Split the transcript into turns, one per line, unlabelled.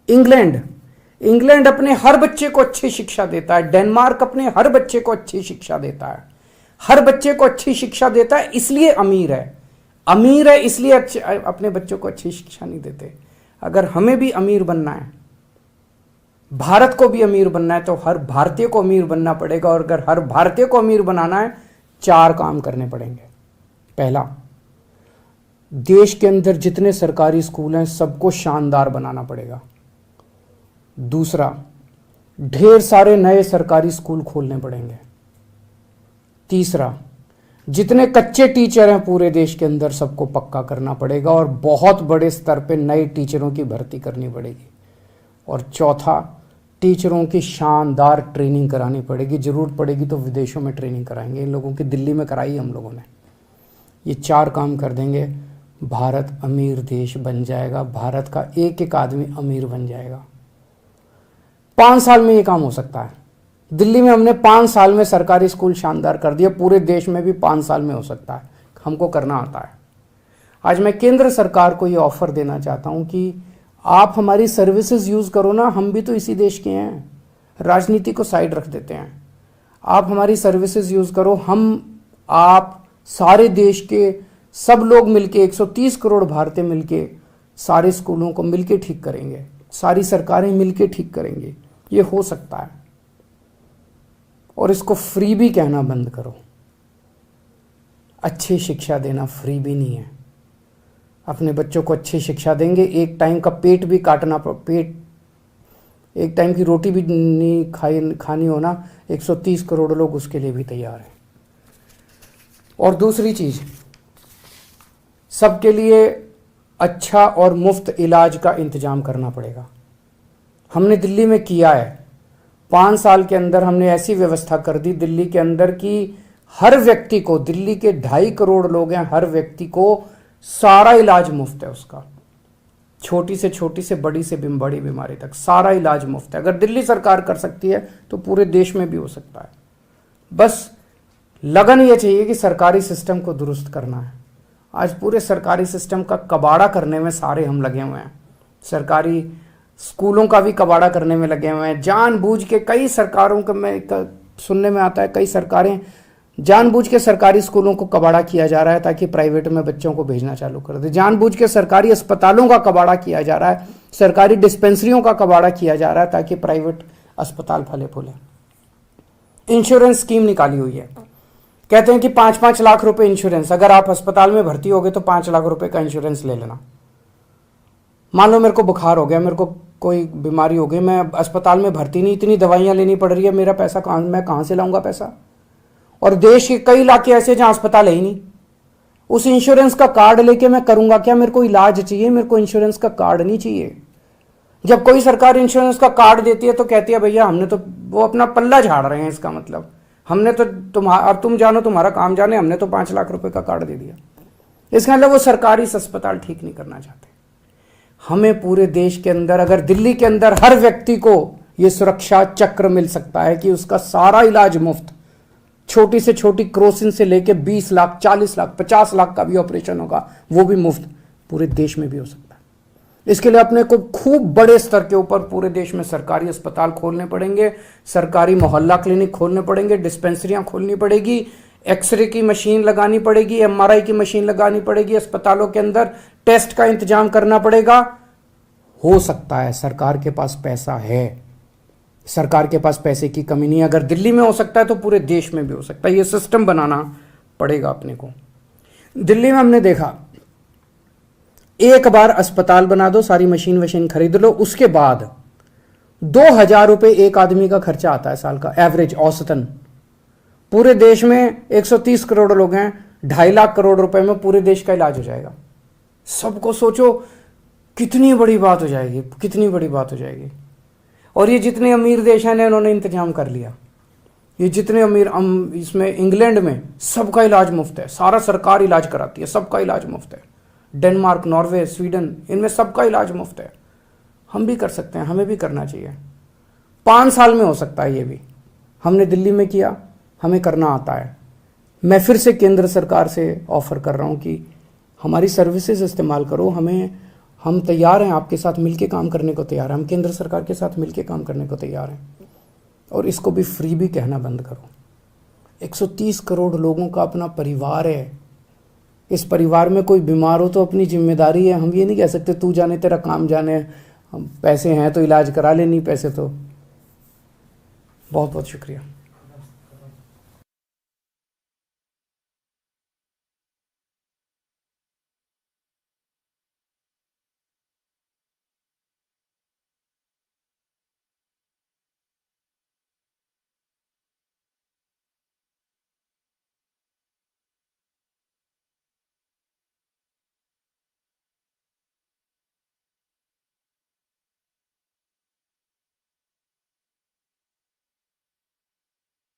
England England अपने हर बच्चे को अच्छी शिक्षा देता है। डेनमार्क अपने हर बच्चे को अच्छी शिक्षा देता है। हर बच्चे को अच्छी शिक्षा देता है, इसलिए अमीर है। अमीर है इसलिए अपने बच्चों को अच्छी शिक्षा नहीं देते। अगर हमें भी अमीर बनना है, भारत को भी अमीर बनना है, तो हर भारतीय को अमीर बनना पड़ेगा। और अगर हर भारतीय को अमीर बनाना है, 4 काम करने पड़ेंगे। पहला, देश के अंदर जितने सरकारी स्कूल हैं सबको शानदार बनाना पड़ेगा। दूसरा, ढेर सारे नए सरकारी स्कूल खोलने पड़ेंगे। तीसरा, जितने कच्चे टीचर हैं पूरे देश के अंदर सबको पक्का करना पड़ेगा और बहुत बड़े स्तर पे नए टीचरों की भर्ती करनी पड़ेगी। और चौथा, टीचरों की शानदार ट्रेनिंग करानी पड़ेगी। जरूरत पड़ेगी तो विदेशों में ट्रेनिंग कराएंगे। इन लोगों की दिल्ली में कराई हम लोगों ने। ये 4 काम कर देंगे, भारत अमीर देश बन जाएगा। भारत का एक एक आदमी अमीर बन जाएगा। 5 साल में ये काम हो सकता है। दिल्ली में हमने 5 साल में सरकारी स्कूल शानदार कर दिया। पूरे देश में भी 5 साल में हो सकता है। हमको करना आता है। आज मैं केंद्र सरकार को ये ऑफर देना चाहता हूँ कि आप हमारी सर्विसेज यूज़ करो ना। हम भी तो इसी देश के हैं। राजनीति को साइड रख देते हैं। आप हमारी सर्विसेज यूज़ करो। आप सारे देश के सब लोग मिलके, 130 करोड़ भारतीय मिलके सारे स्कूलों को मिलके ठीक करेंगे। सारी सरकारें मिलके ठीक करेंगे। ये हो सकता है। और इसको फ्री भी कहना बंद करो। अच्छी शिक्षा देना फ्री भी नहीं है। अपने बच्चों को अच्छी शिक्षा देंगे, एक टाइम का पेट भी काटना, एक टाइम की रोटी भी नहीं खानी होना, 130 करोड़ लोग उसके लिए भी तैयार हैं। और दूसरी चीज, सबके लिए अच्छा और मुफ्त इलाज का इंतजाम करना पड़ेगा। हमने दिल्ली में किया है। 5 साल के अंदर हमने ऐसी व्यवस्था कर दी दिल्ली के अंदर कि हर व्यक्ति को, दिल्ली के 2.5 करोड़ लोग हैं, हर व्यक्ति को सारा इलाज मुफ्त है उसका। छोटी से बड़ी से बड़ी बीमारी तक सारा इलाज मुफ्त है। अगर दिल्ली सरकार कर सकती है तो पूरे देश में भी हो सकता है। बस लगन ये चाहिए कि सरकारी सिस्टम को दुरुस्त करना है। आज पूरे सरकारी सिस्टम का कबाड़ा करने में सारे हम लगे हुए हैं। सरकारी स्कूलों का भी कबाड़ा करने में लगे हुए हैं। जानबूझ के कई सरकारों का सुनने में आता है, कई सरकारें जानबूझ के सरकारी स्कूलों को कबाड़ा किया जा रहा है ताकि प्राइवेट में बच्चों को भेजना चालू कर दे। जानबूझ के सरकारी अस्पतालों का कबाड़ा किया जा रहा है, सरकारी डिस्पेंसरियों का कबाड़ा किया जा रहा है ताकि प्राइवेट अस्पताल फले फूले। इंश्योरेंस स्कीम निकाली हुई है। कहते हैं कि 5-5 लाख रुपए इंश्योरेंस, अगर आप अस्पताल में भर्ती हो गए तो 5 लाख रुपए का इंश्योरेंस ले लेना। मान लो मेरे को बुखार हो गया, मेरे को कोई बीमारी हो गई, मैं अस्पताल में भर्ती नहीं, इतनी दवाइयां लेनी पड़ रही है, मेरा पैसा मैं कहां से लाऊंगा पैसा? और देश के कई इलाके ऐसे जहां अस्पताल है ही नहीं। उस इंश्योरेंस का कार्ड लेके मैं करूंगा क्या? मेरे को इलाज चाहिए, मेरे को इंश्योरेंस का कार्ड नहीं चाहिए। जब कोई सरकार इंश्योरेंस का कार्ड देती है तो कहती है भैया हमने तो, वो अपना पल्ला झाड़ रहे हैं। इसका मतलब हमने तो तुम जानो तुम्हारा काम जाने, हमने तो 5 लाख रुपए का कार्ड दे दिया। इसका मतलब वो सरकारी अस्पताल ठीक नहीं करना चाहते। हमें पूरे देश के अंदर, अगर दिल्ली के अंदर हर व्यक्ति को ये सुरक्षा चक्र मिल सकता है कि उसका सारा इलाज मुफ्त, छोटी से छोटी क्रोसिन से लेके 20 लाख, 40 लाख, 50 लाख का भी ऑपरेशन होगा, वो भी मुफ्त पूरे देश में भी हो सकता है। इसके लिए अपने को खूब बड़े स्तर के ऊपर पूरे देश में सरकारी अस्पताल खोलने पड़ेंगे, सरकारी मोहल्ला क्लिनिक खोलने पड़ेंगे, डिस्पेंसरियां खोलनी पड़ेगी, एक्सरे की मशीन लगानी पड़ेगी, एमआरआई की मशीन लगानी पड़ेगी, अस्पतालों के अंदर टेस्ट का इंतजाम करना पड़ेगा। हो सकता है, सरकार के पास पैसा है, सरकार के पास पैसे की कमी नहीं है। अगर दिल्ली में हो सकता है तो पूरे देश में भी हो सकता है। ये सिस्टम बनाना पड़ेगा अपने को। दिल्ली में हमने देखा, एक बार अस्पताल बना दो, सारी मशीन खरीद लो, उसके बाद 2000 रुपए एक आदमी का खर्चा आता है साल का, एवरेज, औसतन। पूरे देश में 130 करोड़ लोग हैं, 2.5 लाख करोड़ रुपए में पूरे देश का इलाज हो जाएगा। सबको सोचो कितनी बड़ी बात हो जाएगी, कितनी बड़ी बात हो जाएगी। और ये जितने अमीर देश हैं इन्होंने इंतजाम कर लिया। ये जितने अमीर, इसमें इंग्लैंड में सबका इलाज मुफ्त है, सारा सरकार इलाज कराती है, सबका इलाज मुफ्त है। डेनमार्क, नॉर्वे, स्वीडन, इनमें सबका इलाज मुफ्त है। हम भी कर सकते हैं, हमें भी करना चाहिए। 5 साल में हो सकता है ये भी। हमने दिल्ली में किया, हमें करना आता है। मैं फिर से केंद्र सरकार से ऑफर कर रहा हूं कि हमारी सर्विसेज इस्तेमाल करो, हमें हम तैयार हैं, आपके साथ मिलके काम करने को तैयार हैं, हम केंद्र सरकार के साथ मिलके काम करने को तैयार हैं। और इसको भी फ्री भी कहना बंद करो। 130 करोड़ लोगों का अपना परिवार है। इस परिवार में कोई बीमार हो तो अपनी जिम्मेदारी है। हम ये नहीं कह सकते तू जाने तेरा काम जाने, हम पैसे हैं तो इलाज करा ले, नहीं पैसे तो। बहुत बहुत शुक्रिया।